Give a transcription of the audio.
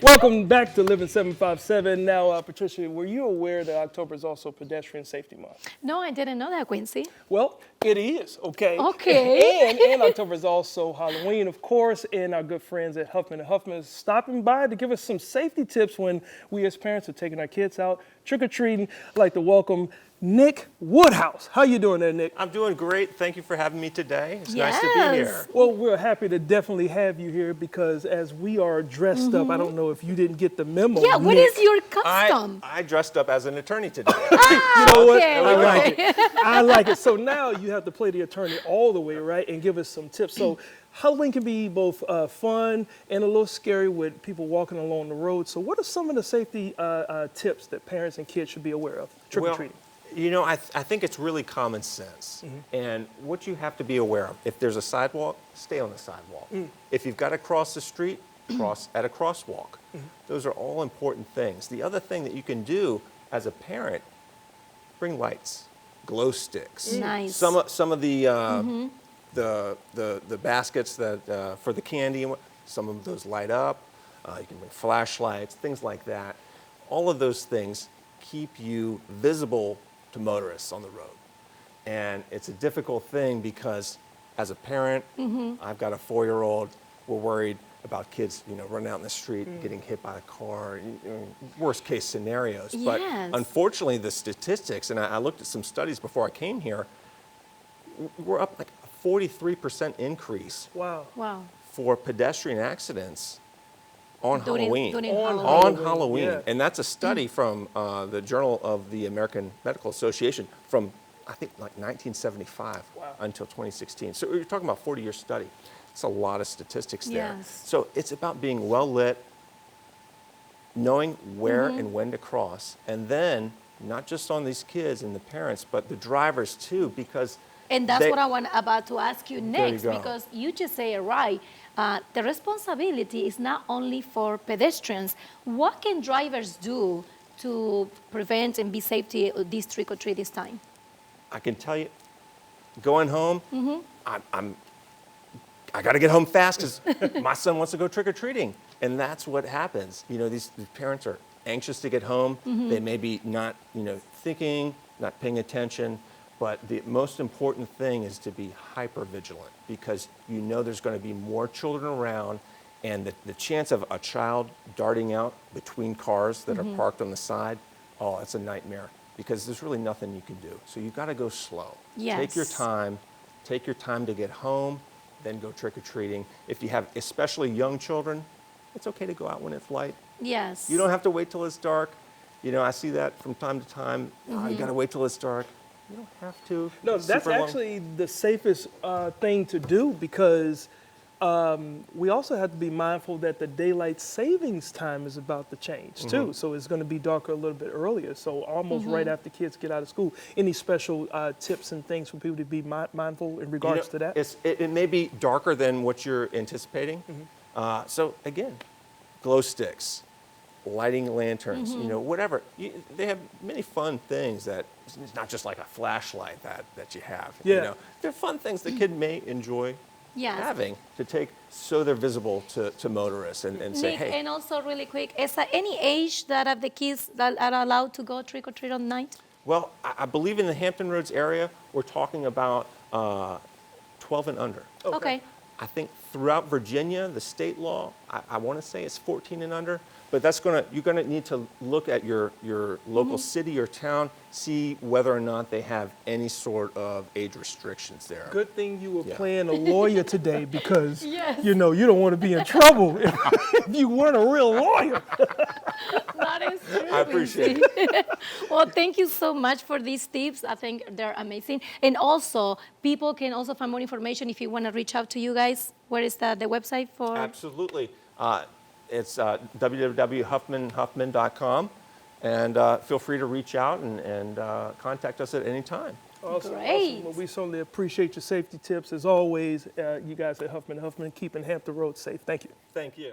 Welcome back to Living 757. Now, Patricia, were you aware that October is also Pedestrian Safety Month? No, I didn't know that, Quincy. Well, it is, okay? Okay. And October is also Halloween, of course, and our good friends at Huffman Huffman is stopping by to give us some safety tips when we as parents are taking our kids out trick-or-treating. I'd like to welcome Nick Woodhouse. How you doing there, Nick? I'm doing great. Thank you for having me today. It's Yes. nice to be here. Well, we're happy to definitely have you here because as we are dressed up, I don't know if you didn't get the memo. Yeah, what Nick. is your custom? I dressed up as an attorney today. You know what? okay, I like okay. it. I like it. So now you have to play the attorney all the way, right, and give us some tips. So Halloween can be both fun and a little scary with people walking along the road. So what are some of the safety tips that parents and kids should be aware of trick-or-treating? Well, you know, I think it's really common sense. And what you have to be aware of, if there's a sidewalk, stay on the sidewalk. If you've got to cross the street, cross at a crosswalk. Those are all important things. The other thing that you can do as a parent, bring lights, glow sticks. Nice. Some of the baskets that for the candy, some of those light up. You can bring flashlights, things like that. All of those things keep you visible to motorists on the road. And it's a difficult thing because as a parent, I've got a 4-year-old, we're worried about kids, running out in the street, getting hit by a car, worst case scenarios. But Yes. unfortunately, the statistics, and I looked at some studies before I came here, we're up like a 43% increase Wow. Wow. for pedestrian accidents on Halloween. During On Halloween. On Halloween. Yeah. And that's a study from the Journal of the American Medical Association from, I think, like 1975 until 2016. So you're talking about a 40-year study. It's a lot of statistics there. Yes. So it's about being well lit, knowing where and when to cross, and then not just on these kids and the parents, but the drivers too, because And that's they- what I want about to ask you There you next, go. because you just say it right. The responsibility is not only for pedestrians. What can drivers do to prevent and be safety this trick or treat this time? I can tell you, going home, I got to get home fast because my son wants to go trick-or-treating. And that's what happens. These parents are anxious to get home. They may be not, thinking, not paying attention. But the most important thing is to be hyper-vigilant because there's going to be more children around, and the chance of a child darting out between cars that are parked on the side, oh, it's a nightmare because there's really nothing you can do. So you've got to go slow. Yes. Take your time to get home, then go trick-or-treating. If you have especially young children, it's okay to go out when it's light. Yes. You don't have to wait till it's dark. I see that from time to time. Oh, you got to wait till it's dark. You don't have to. No, It's that's super long. actually the safest thing to do because we also have to be mindful that the daylight savings time is about to change too. So it's going to be darker a little bit earlier. So almost right after kids get out of school. Any special tips and things for people to be mindful in regards to that? It may be darker than what you're anticipating. So again, glow sticks, lighting lanterns, whatever. They have many fun things that it's not just like a flashlight that you have. Yeah. They're fun things the kid may enjoy Yes. having to take so they're visible to motorists and say, Nick, hey. and also really quick, is there any age that of the kids that are allowed to go trick or treat on night? Well, I believe in the Hampton Roads area, we're talking about 12 and under. Okay. I think throughout Virginia, the state law, I want to say it's 14 and under, but you're going to need to look at your local city or town, see whether or not they have any sort of age restrictions there. Good thing you were Yeah. playing a lawyer today because Yes. you don't want to be in trouble if you weren't a real lawyer. That is true. I appreciate it. Well, thank you so much for these tips. I think they're amazing. And also, people can also find more information if you want to reach out to you guys. Where is the website for? Absolutely. It's www.huffmanhuffman.com, and feel free to reach out and contact us at any time. Awesome. Great. Well, we certainly appreciate your safety tips. As always, you guys at Huffman Huffman keeping Hampton Roads safe. Thank you. Thank you.